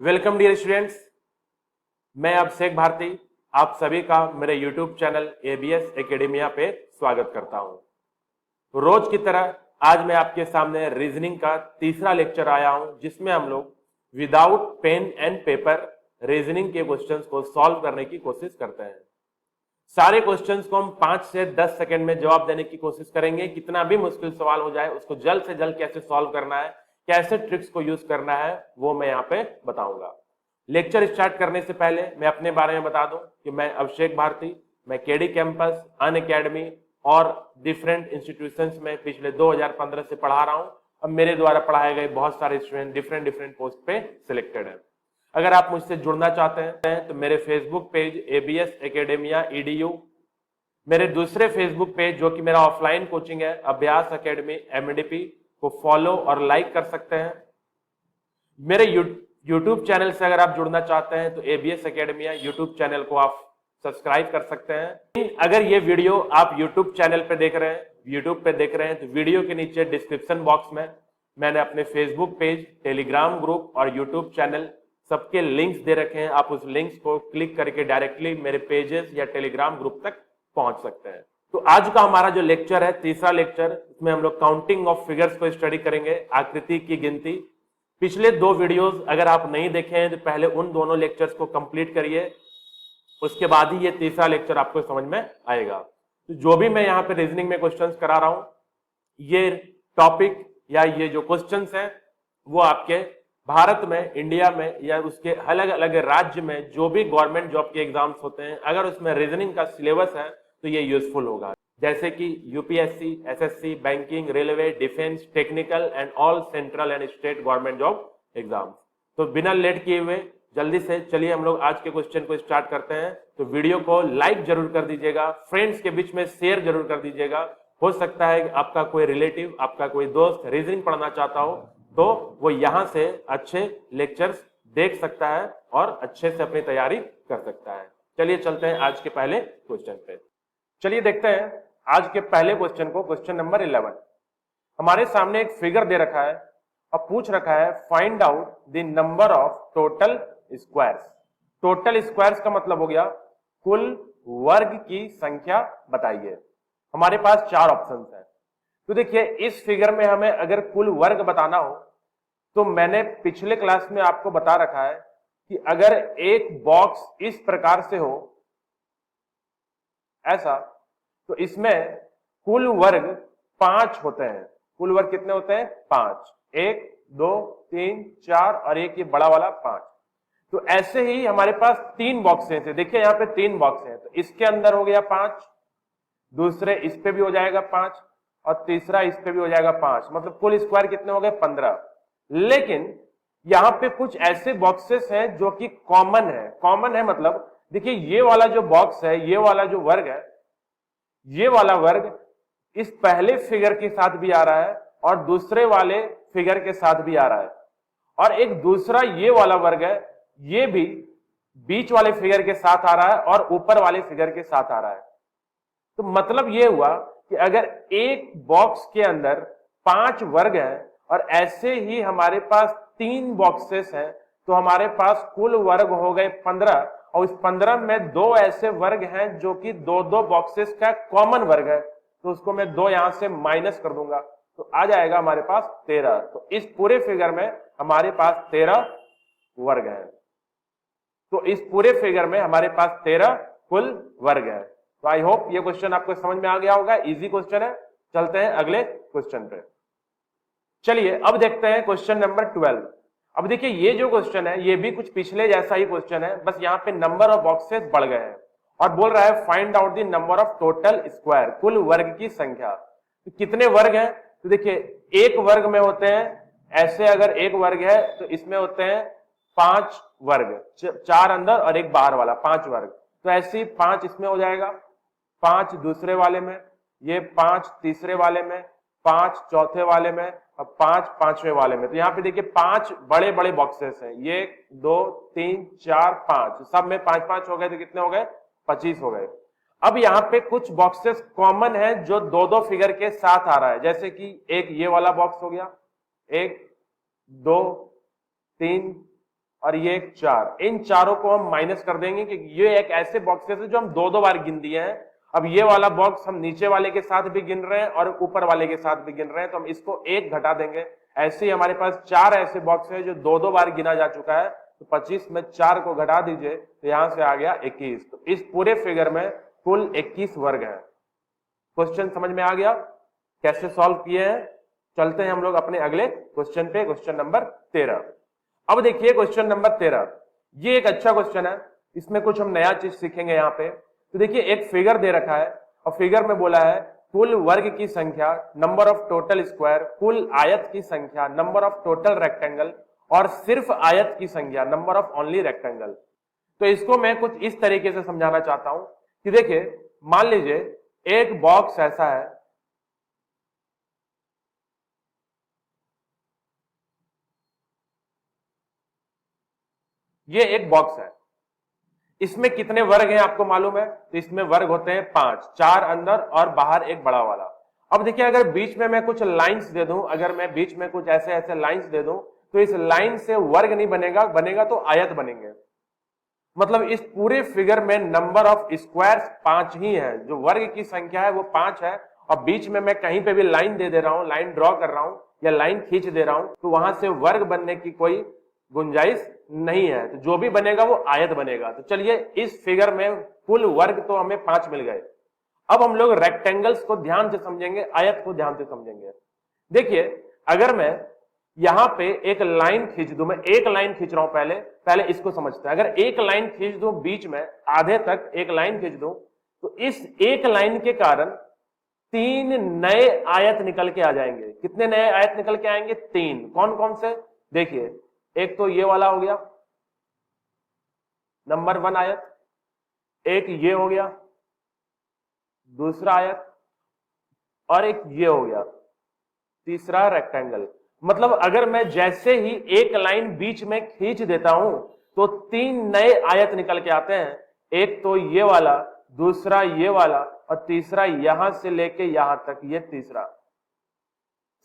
Welcome dear students, मैं अभिषेक भारती आप सभी का मेरे YouTube चैनल ABS एकेडमिया पे स्वागत करता हूं। रोज की तरह आज मैं आपके सामने रीजनिंग का तीसरा लेक्चर आया हूं, जिसमें हम लोग without pen and paper reasoning के क्वेश्चंस को सॉल्व करने की कोशिश करते हैं। सारे क्वेश्चंस को हम 5 से 10 सेकंड में जवाब देने की कोशिश करेंगे। कितना भी मुश्किल सवाल हो जाए उसको जल्द से जल्द कैसे सॉल्व करना है, कैसे ट्रिक्स को यूज करना है, वो मैं यहाँ पे बताऊंगा। लेक्चर स्टार्ट करने से पहले मैं अपने बारे में बता दूं कि मैं अभिषेक भारती, मैं केडी कैंपस, अनअकैडमी और डिफरेंट इंस्टीट्यूशंस में पिछले 2015 से पढ़ा रहा हूं। अब मेरे द्वारा पढ़ाए गए बहुत सारे स्टूडेंट डिफरेंट पोस्ट पे सिलेक्टेड हैं। अगर आप मुझसे जुड़ना चाहते हैं तो मेरे Facebook page ABS academia EDU, मेरे दूसरे फेसबुक पेज जो कि मेरा ऑफलाइन कोचिंग है अभ्यास अकेडमी MDP को फॉलो और लाइक कर सकते हैं। मेरे यूट्यूब चैनल से अगर आप जुड़ना चाहते हैं तो ABS एकेडमिया यूट्यूब चैनल को आप सब्सक्राइब कर सकते हैं। अगर ये वीडियो आप यूट्यूब चैनल पे देख रहे हैं तो वीडियो के नीचे डिस्क्रिप्शन बॉक्स में मैंने अपने फेसबुक पेज, टेलीग्राम ग्रुप और यूट्यूब चैनल सबके लिंक्स दे रखे हैं। आप उस लिंक्स को क्लिक करके डायरेक्टली मेरे पेजेस या टेलीग्राम ग्रुप तक पहुंच सकते हैं। तो आज का हमारा जो लेक्चर है, तीसरा लेक्चर, इसमें हम लोग काउंटिंग ऑफ फिगर्स को स्टडी करेंगे, आकृति की गिनती। पिछले 2 वीडियोस अगर आप नहीं देखे हैं तो पहले उन दोनों लेक्चर्स को कंप्लीट करिए, उसके बाद ही ये तीसरा लेक्चर आपको समझ में आएगा। तो जो भी मैं यहाँ पे रीजनिंग में क्वेश्चंस करा रहा हूं, ये टॉपिक या ये जो क्वेश्चंस हैं वो आपके भारत में, इंडिया में या उसके अलग अलग राज्य में जो भी गवर्नमेंट जॉब के एग्जाम्स होते हैं, अगर उसमें रीजनिंग का सिलेबस है तो ये यूजफुल होगा। जैसे कि UPSC, SSC, banking, railway, defence, technical and all central and state government job exams. तो बिना लेट किए हुए जल्दी से चलिए हम लोग आज के क्वेश्चन को स्टार्ट करते हैं। तो वीडियो को लाइक जरूर कर दीजिएगा, फ्रेंड्स के बीच में शेयर जरूर कर दीजिएगा। हो सकता है कि आपका कोई रिलेटिव, आपका कोई दोस्त रीजनिंग पढ़ना चाहता हो तो वो यहाँ से अच्छे लेक्चर्स देख सकता है और अच्छे से अपनी तैयारी कर सकता है। चलिए चलते हैं आज के पहले क्वेश्चन पे। चलिए देखते हैं आज के पहले क्वेश्चन को। क्वेश्चन नंबर 11 हमारे सामने एक फिगर दे रखा है और पूछ रखा है find out the number of total squares. Total squares का मतलब हो गया कुल वर्ग की संख्या बताइए। हमारे पास 4 ऑप्शंस हैं। तो देखिए इस फिगर में हमें अगर कुल वर्ग बताना हो तो मैंने पिछले क्लास में आपको बता रखा है कि अगर एक बॉक्स इस प्रकार से हो ऐसा, तो इसमें कुल वर्ग 5 होते हैं। कुल वर्ग कितने होते हैं? 5। 1 2 3 4 और एक ये बड़ा वाला 5। तो ऐसे ही हमारे पास 3 बॉक्सेस हैं। देखिए यहाँ पे 3 बॉक्स हैं, तो इसके अंदर हो गया 5, दूसरे इस पे भी हो जाएगा 5 और तीसरा इस पे भी हो जाएगा 5। मतलब कुल स्क्वायर कितने हो गए? 15। लेकिन यहाँ पे कुछ ऐसे बॉक्सेस हैं जो कि कॉमन है। कॉमन है मतलब देखिए ये वाला जो बॉक्स है, ये वाला जो वर्ग है, ये वाला वर्ग इस पहले फिगर के साथ भी आ रहा है और दूसरे वाले फिगर के साथ भी आ रहा है, और एक दूसरा ये वाला वर्ग है, ये भी बीच वाले फिगर के साथ आ रहा है और ऊपर वाले फिगर के साथ आ रहा है। तो मतलब ये हुआ कि अगर एक बॉक्स के अंदर 5 वर्ग हैं और ऐसे ही हमारे पास 3 बॉक्सेस हैं, तो हमारे पास कुल वर्ग हो गए 15, और इस 15 में 2 ऐसे वर्ग हैं जो कि 2-2 बॉक्सेस का कॉमन वर्ग है, तो उसको मैं 2 यहां से माइनस कर दूंगा तो आ जाएगा हमारे पास 13। तो इस पूरे फिगर में हमारे पास 13 वर्ग हैं। तो इस पूरे फिगर में हमारे पास 13 कुल वर्ग है। तो आई होप ये क्वेश्चन आपको समझ में आ गया होगा। इजी क्वेश्चन है। चलते हैं अगले क्वेश्चन पे। चलिए अब देखते हैं क्वेश्चन नंबर 12। अब देखिए ये जो क्वेश्चन है ये भी कुछ पिछले जैसा ही क्वेश्चन है, बस यहाँ पे नंबर ऑफ बॉक्सेस बढ़ गए हैं और बोल रहा है find out the number of total square, कुल वर्ग की संख्या। तो कितने वर्ग हैं? तो देखिए एक वर्ग में होते हैं ऐसे, अगर एक वर्ग है तो इसमें होते हैं 5 वर्ग, 4 अंदर और एक बाहर वाला, 5 वर्ग। तो ऐसे ही 5 इसमें हो जाएगा, 5 दूसरे वाले में, ये 5 तीसरे वाले में, 5 चौथे वाले में और 5 पांचवें वाले में। तो यहाँ पे देखिए 5 बड़े बड़े बॉक्सेस हैं, ये 2 3 4 5, सब में 5-5 हो गए तो कितने हो गए? 25 हो गए। अब यहाँ पे कुछ बॉक्सेस कॉमन है जो 2-2 फिगर के साथ आ रहा है, जैसे कि एक ये वाला बॉक्स हो गया, 1 2 3 और ये एक 4, इन चारों को हम माइनस कर देंगे कि ये एक ऐसे बॉक्सेस है जो हम दो दो बार गिन दिए हैं। अब ये वाला बॉक्स हम नीचे वाले के साथ भी गिन रहे हैं और ऊपर वाले के साथ भी गिन रहे हैं, तो हम इसको एक घटा देंगे। ऐसे ही हमारे पास 4 ऐसे बॉक्स है जो दो दो बार गिना जा चुका है, तो 25 में 4 को घटा दीजिए तो यहां से आ गया 21। तो इस पूरे फिगर में कुल 21 वर्ग है। क्वेश्चन समझ में आ गया कैसे सॉल्व किए हैं? चलते हैं हम लोग अपने अगले क्वेश्चन पे, क्वेश्चन नंबर 13। अब देखिए क्वेश्चन नंबर 13, ये एक अच्छा क्वेश्चन है, इसमें कुछ हम नया चीज सीखेंगे यहाँ पे। तो देखिए एक फिगर दे रखा है और फिगर में बोला है कुल वर्ग की संख्या, नंबर ऑफ टोटल स्क्वायर, कुल आयत की संख्या, नंबर ऑफ टोटल रेक्टेंगल, और सिर्फ आयत की संख्या, नंबर ऑफ ओनली रेक्टेंगल। तो इसको मैं कुछ इस तरीके से समझाना चाहता हूं कि देखिए मान लीजिए एक बॉक्स ऐसा है, ये एक बॉक्स है, इसमें कितने वर्ग हैं आपको मालूम है? तो इसमें वर्ग होते हैं 5, 4 अंदर और बाहर एक बड़ा वाला। अब देखिए अगर बीच में मैं कुछ लाइंस दे दूं, अगर मैं बीच में कुछ ऐसे ऐसे लाइंस दे दूं, तो इस लाइन से वर्ग नहीं बनेगा, बनेगा तो आयत बनेंगे। मतलब इस पूरे फिगर में नंबर ऑफ स्क्वायर्स 5 ही है, जो वर्ग की संख्या है वो 5 है, और बीच में मैं कहीं पे भी लाइन दे रहा हूं, लाइन ड्रॉ कर रहा हूं या लाइन खींच दे रहा हूं, तो वहां से वर्ग बनने की कोई गुंजाइश नहीं है, तो जो भी बनेगा वो आयत बनेगा। तो चलिए इस फिगर में कुल वर्ग तो हमें 5 मिल गए। अब हम लोग रेक्टेंगल्स को ध्यान से समझेंगे, आयत को ध्यान से समझेंगे। देखिए अगर मैं यहां पे एक लाइन खींच दूं, मैं एक लाइन खींच रहा हूं, पहले इसको समझते हैं। अगर एक लाइन खींच दूं बीच में आधे तक एक लाइन खींच दूं, तो इस एक लाइन के कारण 3 नए आयत निकल के आ जाएंगे। कितने नए आयत निकल के आएंगे? 3। कौन कौन से? देखिए एक तो ये वाला हो गया नंबर 1 आयत, एक ये हो गया दूसरा आयत, और एक ये हो गया तीसरा रेक्टेंगल। मतलब अगर मैं जैसे ही एक लाइन बीच में खींच देता हूं तो 3 नए आयत निकल के आते हैं। एक तो ये वाला, दूसरा ये वाला, और तीसरा यहां से लेके यहां तक, ये तीसरा।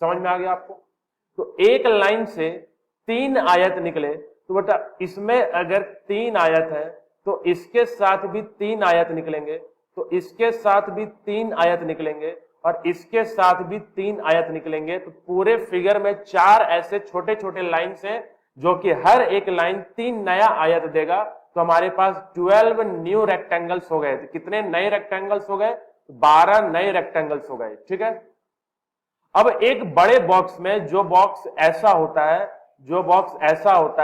समझ में आ गया आपको? तो एक लाइन से 3 आयत निकले, तो बेटा इसमें अगर 3 आयत है तो इसके साथ भी 3 आयत निकलेंगे, तो इसके साथ भी 3 आयत निकलेंगे, और इसके साथ भी 3 आयत निकलेंगे। तो पूरे फिगर में 4 ऐसे छोटे छोटे लाइन्स हैं जो कि हर एक लाइन 3 नया आयत देगा। तो हमारे पास 12 न्यू रेक्टेंगल्स हो गए। तो कितने नए रेक्टेंगल्स हो गए? 12 नए रेक्टेंगल्स हो गए। ठीक है। अब एक बड़े बॉक्स में जो बॉक्स ऐसा होता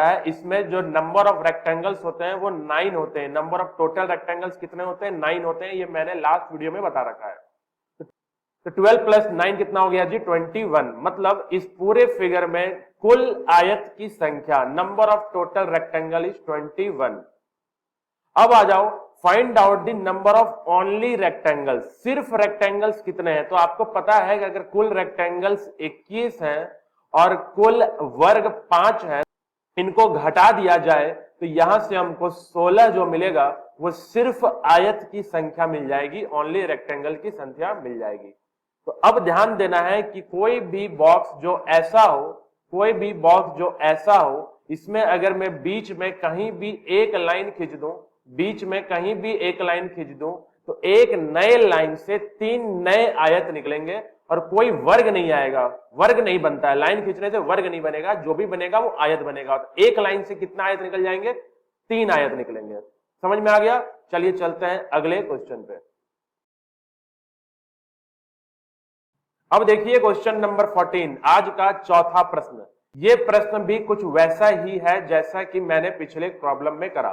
है, इसमें जो नंबर ऑफ रेक्टेंगल्स होते हैं वो 9 होते हैं। नंबर ऑफ टोटल रेक्टेंगल्स कितने होते हैं? 9 होते हैं। ये मैंने लास्ट वीडियो में बता रखा है। तो 12 प्लस 9 कितना हो गया जी? 21। मतलब इस पूरे फिगर में कुल आयत की संख्या, number of total rectangle is 21। अब आ जाओ, find out the number of only rectangles. सिर्फ रेक्टेंगल्स कितने हैं? तो आपको पता है कि अगर कुल रेक्टेंगल्स 21 हैं और कुल वर्ग 5 है, इनको घटा दिया जाए तो यहां से हमको 16 जो मिलेगा वो सिर्फ आयत की संख्या मिल जाएगी, ओनली रेक्टेंगल की संख्या मिल जाएगी। तो अब ध्यान देना है कि कोई भी बॉक्स जो ऐसा हो, इसमें अगर मैं बीच में कहीं भी एक लाइन खींच दूं, तो एक नए लाइन से 3 नए आयत निकलेंगे और कोई वर्ग नहीं आएगा। वर्ग नहीं बनता है, लाइन खींचने से वर्ग नहीं बनेगा, जो भी बनेगा वो आयत बनेगा। तो एक लाइन से कितना आयत निकल जाएंगे? 3 आयत निकलेंगे। समझ में आ गया? चलिए चलते हैं अगले क्वेश्चन पे। अब देखिए क्वेश्चन नंबर 14, आज का चौथा प्रश्न। ये प्रश्न भी कुछ वैसा ही है जैसा कि मैंने पिछले प्रॉब्लम में करा।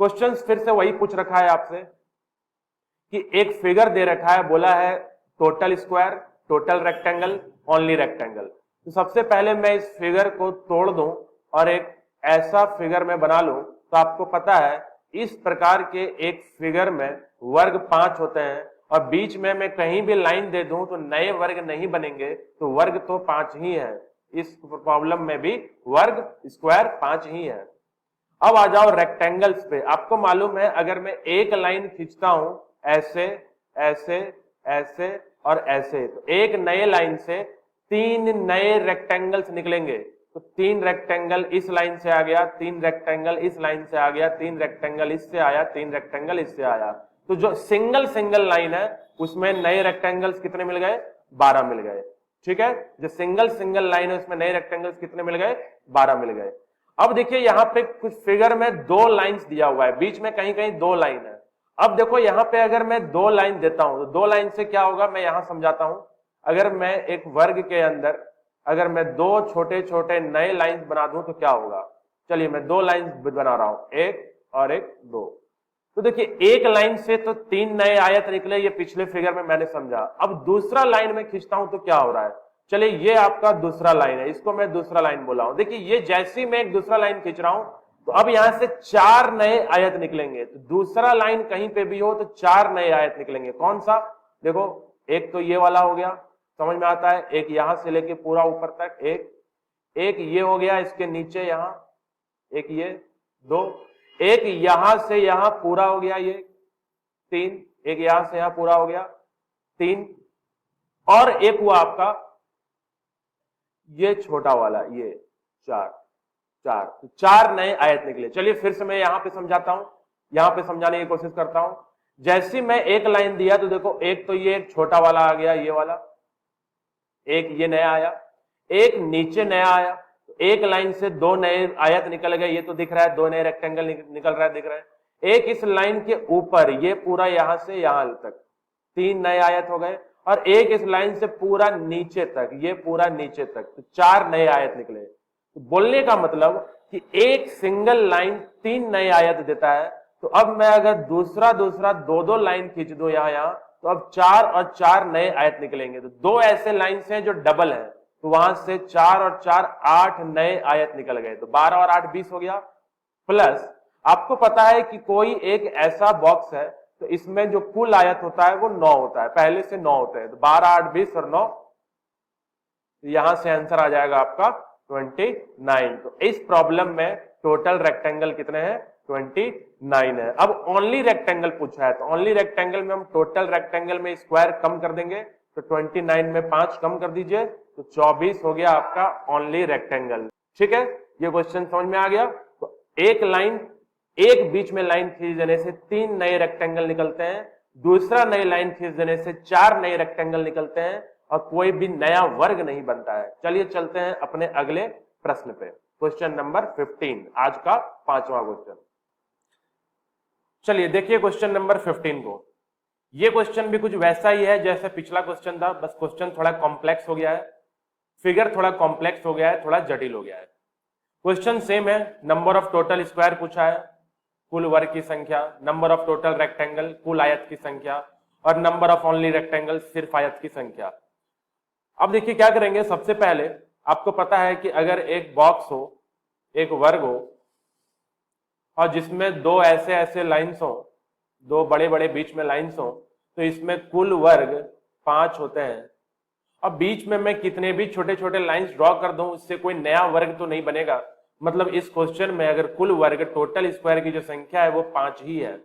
क्वेश्चन फिर से वही पूछ रखा है आपसे कि एक फिगर दे रखा है, बोला है total square, total rectangle, only rectangle. तो सबसे पहले मैं इस फिगर को तोड़ दूं और एक ऐसा फिगर में बना लूं, तो आपको पता है इस प्रकार के एक फिगर में वर्ग 5 होते हैं, और बीच में मैं कहीं भी लाइन दे दूं तो नए वर्ग नहीं बनेंगे, तो वर्ग तो 5 ही है। इस प्रॉब्लम में भी वर्ग स्क्वायर 5 ही है। अब आ जाओ रेक्टेंगल्स पे। आपको मालूम है अगर मैं एक लाइन खींचता हूं ऐसे ऐसे ऐसे और ऐसे, तो एक नए लाइन से 3 नए रेक्टेंगल्स निकलेंगे। तो 3 रेक्टेंगल इस लाइन से आ गया, 3 रेक्टेंगल इस लाइन से आ गया, 3 रेक्टेंगल इससे आया, 3 रेक्टेंगल इससे आया। तो जो सिंगल सिंगल लाइन है उसमें नए रेक्टेंगल्स कितने मिल गए? 12 मिल गए। ठीक है, जो सिंगल सिंगल लाइन है उसमें नए रेक्टेंगल्स कितने मिल गए? 12 मिल गए। अब देखिए यहां पे कुछ फिगर में 2 लाइंस दिया हुआ है, बीच में कहीं कहीं 2 लाइन है। अब देखो यहां पे अगर मैं 2 लाइन देता हूं तो 2 लाइन से क्या होगा, मैं यहां समझाता हूं। अगर मैं एक वर्ग के अंदर अगर मैं 2 छोटे छोटे नए लाइंस बना दूं तो क्या होगा? चलिए मैं 2 लाइंस बना रहा हूं, एक और एक, 2। तो देखिए एक लाइन से तो 3 नए आयत निकले, ये पिछले फिगर में मैंने समझा। अब दूसरा लाइन में खींचता हूं तो क्या हो रहा है? चलिए ये आपका दूसरा लाइन है, इसको मैं दूसरा लाइन बोला हूं। देखिए ये जैसी मैं एक दूसरा लाइन खींच रहा हूं तो अब यहां से 4 नए आयत निकलेंगे। तो दूसरा लाइन कहीं पे भी हो तो 4 नए आयत निकलेंगे। कौन सा? देखो एक तो ये वाला हो गया, समझ में आता है, एक यहां से लेके पूरा ऊपर तक, एक ये हो गया, इसके नीचे यहां एक, ये 2, एक यहां से यहां पूरा हो गया, ये 3, एक यहां से यहां पूरा हो गया 3, और एक हुआ आपका ये छोटा वाला, ये 4। तो 4 नए आयत निकले। चलिए फिर से मैं यहां पे समझाता हूं, यहां पे समझाने की कोशिश करता हूं। जैसी मैं एक लाइन दिया तो देखो एक तो ये एक छोटा वाला आ गया, ये वाला, एक ये नया आया, एक नीचे नया आया। एक लाइन से 2 नए आयत निकल गए, ये तो दिख रहा है, 2 नए रेक्टेंगल निकल रहा है, दिख रहा है। एक इस लाइन के ऊपर, ये पूरा यहां से यहां तक 3 नए आयत हो गए, और एक इस लाइन से पूरा नीचे तक, ये पूरा नीचे तक, तो 4 नए आयत निकले। तो बोलने का मतलब कि एक सिंगल लाइन 3 नए आयत देता है। तो अब मैं अगर दूसरा 2 लाइन खींच दूं यहां तो अब 4 और 4 नए आयत निकलेंगे। तो 2 ऐसे लाइन्स हैं जो डबल हैं, तो वहां से 4 और 4 8 नए आयत निकल गए। तो 12 और 8 20 हो गया। प्लस आपको पता है कि कोई एक ऐसा बॉक्स है तो इसमें जो कुल आयत होता है वो 9 होता है, पहले से 9 होते हैं। तो 12 8 20 और 9, तो यहां से आंसर आ जाएगा आपका 29। तो इस प्रॉब्लम में टोटल रेक्टेंगल कितने हैं? 29 है। अब ओनली रेक्टेंगल पूछा है, तो ओनली रेक्टेंगल में हम टोटल रेक्टेंगल में स्क्वायर कम कर देंगे, तो 29 में 5 कम कर दीजिए, तो 24 हो गया आपका ओनली रेक्टेंगल। ठीक है, ये क्वेश्चन समझ में आ गया। तो एक लाइन, एक बीच में लाइन खींच देने से 3 नए रेक्टेंगल निकलते हैं, दूसरा नई लाइन खींच देने से 4 नए रेक्टेंगल निकलते हैं, और कोई भी नया वर्ग नहीं बनता है। चलिए चलते हैं अपने अगले प्रश्न पे, क्वेश्चन नंबर 15, आज का 5वां क्वेश्चन। चलिए देखिए क्वेश्चन नंबर 15 को। ये क्वेश्चन भी कुछ वैसा ही है जैसे पिछला क्वेश्चन था, बस क्वेश्चन थोड़ा कॉम्प्लेक्स हो गया है, फिगर थोड़ा कॉम्प्लेक्स हो गया है, थोड़ा जटिल हो गया है। क्वेश्चन सेम है, नंबर ऑफ टोटल स्क्वायर पूछा है, कुल वर्ग की संख्या, नंबर ऑफ टोटल रेक्टेंगल, कुल आयत की संख्या, और नंबर ऑफ ओनली रेक्टेंगल, सिर्फ आयत की संख्या। अब देखिए क्या करेंगे, सबसे पहले आपको पता है कि अगर एक बॉक्स हो, एक वर्ग हो, और जिसमें 2 ऐसे ऐसे लाइन्स हो, 2 बड़े बड़े बीच में लाइन्स हो, तो इसमें कुल वर्ग 5 होते हैं। अब बीच में मैं कितने भी छोटे छोटे लाइन्स ड्रॉ कर दूं, उससे कोई नया वर्ग तो नहीं बनेगा। मतलब इस क्वेश्चन में अगर कुल वर्ग, टोटल स्क्वायर की जो संख्या है वो 5 ही है।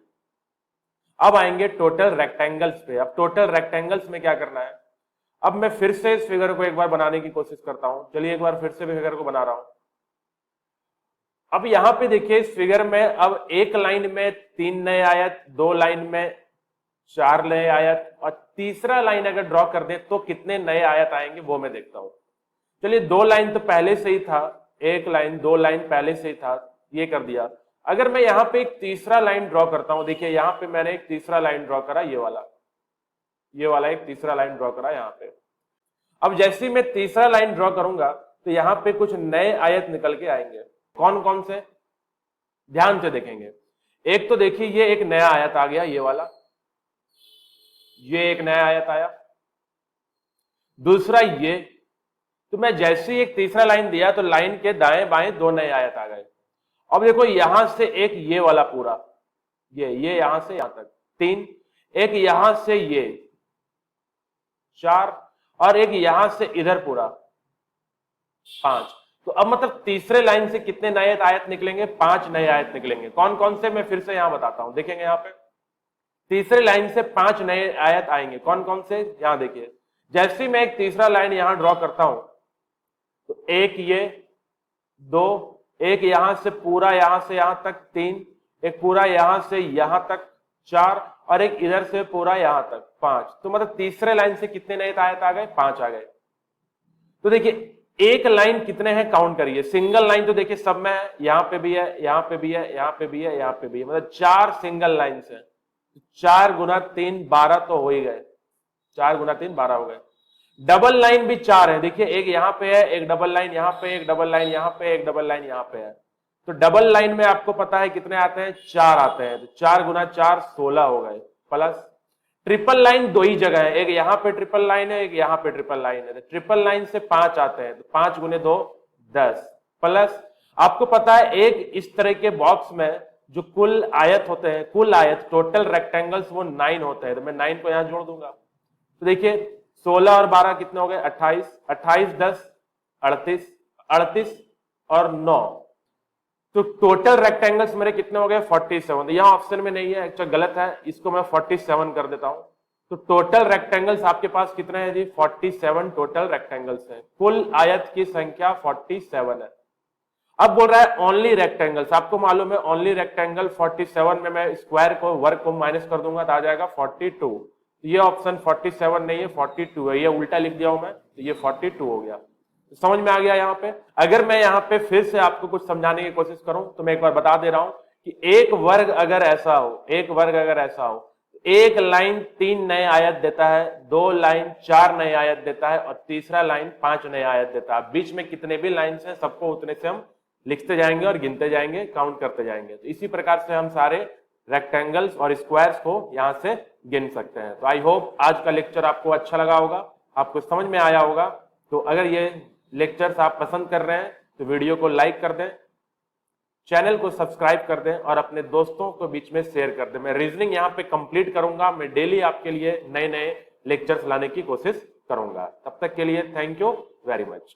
अब आएंगे टोटल रेक्टेंगल्स पे। अब टोटल रेक्टेंगल्स में क्या करना है, अब मैं फिर से इस फिगर को एक बार बनाने की कोशिश करता हूं। चलिए एक बार फिर से फिगर को बना रहा हूं। अब यहां पे देखिए इस फिगर में अब एक लाइन में 3 नए आयत, 2 लाइन में 4 नए आयत, और तीसरा लाइन अगर ड्रॉ कर दें तो कितने नए आयत आएंगे वो मैं देखता हूं। चलिए 2 लाइन तो पहले से ही था, एक लाइन 2 लाइन पहले से ही था, ये कर दिया। अगर मैं यहां पे एक तीसरा लाइन ड्रॉ करता हूं, देखिए यहां पे मैंने एक तीसरा लाइन ड्रॉ करा, ये वाला एक तीसरा लाइन ड्रॉ करा यहां पे। अब जैसे ही मैं तीसरा लाइन ड्रॉ करूंगा तो यहां पे कुछ नए आयत निकल के आएंगे। कौन कौन से? ध्यान से देखेंगे। एक तो देखिए ये एक नया आयत आ गया, ये वाला, ये एक नया आयत आया। दूसरा ये, तो मैं जैसे ही एक तीसरा लाइन दिया तो लाइन के दाएं बाएं 2 नए आयत आ गए। अब देखो यहां से एक ये वाला पूरा, ये यहां से यहां तक 3, एक यहां से ये 4, और एक यहां से इधर पूरा 5। तो अब मतलब तीसरे लाइन से कितने नए आयत निकलेंगे? 5 नए आयत निकलेंगे। कौन कौन से, मैं फिर से यहां बताता हूं, देखेंगे यहां पे तीसरे लाइन से 5 नए आयत आएंगे। कौन कौन से? यहां देखिए, जैसे मैं एक तीसरा लाइन यहां ड्रॉ करता हूं तो एक ये, 2, एक यहां से पूरा यहां से यहां तक 3, एक पूरा यहां से यहां तक 4 और एक इधर से पूरा यहां तक 5। तो मतलब तीसरे लाइन से कितने नए आयत आ गए? 5 आ गए। तो देखिए एक लाइन कितने हैं काउंट करिए। सिंगल लाइन तो देखिए सब में है, यहां पे भी है, यहां पे भी है, यहां पे भी है, यहां पे भी है, मतलब 4 सिंगल लाइन है। 4 गुना 3 12 तो हो ही गए, 4 गुना 3 12 हो गए। डबल लाइन भी 4 है, देखिए एक यहां पे है, एक डबल लाइन यहां पे, एक डबल लाइन यहां पे, एक डबल लाइन यहां पे है। तो डबल लाइन में आपको पता है कितने आते हैं? 4 आते हैं। तो 4 गुना 4 16 हो गए। प्लस ट्रिपल लाइन 2 ही जगह है, एक यहां पे ट्रिपल लाइन है, एक यहां पे ट्रिपल लाइन है। तो ट्रिपल लाइन से 5 आते हैं, तो 5 गुने 2 10। प्लस आपको पता है एक इस तरह के बॉक्स में जो कुल आयत होते हैं, कुल आयत टोटल रेक्टेंगल्स वो 9 होते हैं। तो मैं 9 को यहां जोड़ दूंगा। तो देखिए 16 और 12 कितने हो गए? 28, 28 10 38, 38 और 9, तो टोटल रेक्टेंगल्स मेरे कितने हो गए? 47। यहां ऑप्शन में नहीं है, एक्चुअली गलत है, इसको मैं 47 कर देता हूं। तो टोटल रेक्टेंगल्स आपके पास कितने हैं जी? 47 टोटल रेक्टेंगल्स हैं। कुल आयत की संख्या 47 है। अब बोल रहा है ओनली रेक्टेंगल्स। आपको मालूम है ओनली रेक्टेंगल 47 में मैं स्क्वायर को वर्ग को माइनस कर दूंगा तो आ जाएगा 42। ये ऑप्शन 47 नहीं है, 42 है। ये उल्टा लिख दिया हूं मैं, तो ये 42 हो गया। तो समझ में आ गया यहाँ पे। अगर मैं यहाँ पे फिर से आपको कुछ समझाने की कोशिश करूं तो मैं एक बार बता दे रहा हूं कि एक वर्ग अगर ऐसा हो, एक वर्ग अगर ऐसा हो, एक लाइन 3 नए आयत देता है, 2 लाइन 4 नए आयत देता है और तीसरा लाइन 5 नए आयत देता है। बीच में कितने भी लाइन्स हैं सबको उतने से हम लिखते जाएंगे और गिनते जाएंगे, काउंट करते जाएंगे। तो इसी प्रकार से हम सारे रेक्टेंगल्स और स्क्वायर्स को यहां से गिन सकते हैं। तो आई होप आज का लेक्चर आपको अच्छा लगा होगा, आपको समझ में आया होगा। तो अगर ये लेक्चर्स आप पसंद कर रहे हैं तो वीडियो को लाइक कर दें, चैनल को सब्सक्राइब कर दें और अपने दोस्तों को बीच में शेयर कर दें। मैं रीजनिंग यहाँ पे कंप्लीट करूंगा, मैं डेली आपके लिए नए नए लेक्चर्स लाने की कोशिश करूंगा। तब तक के लिए थैंक यू वेरी मच।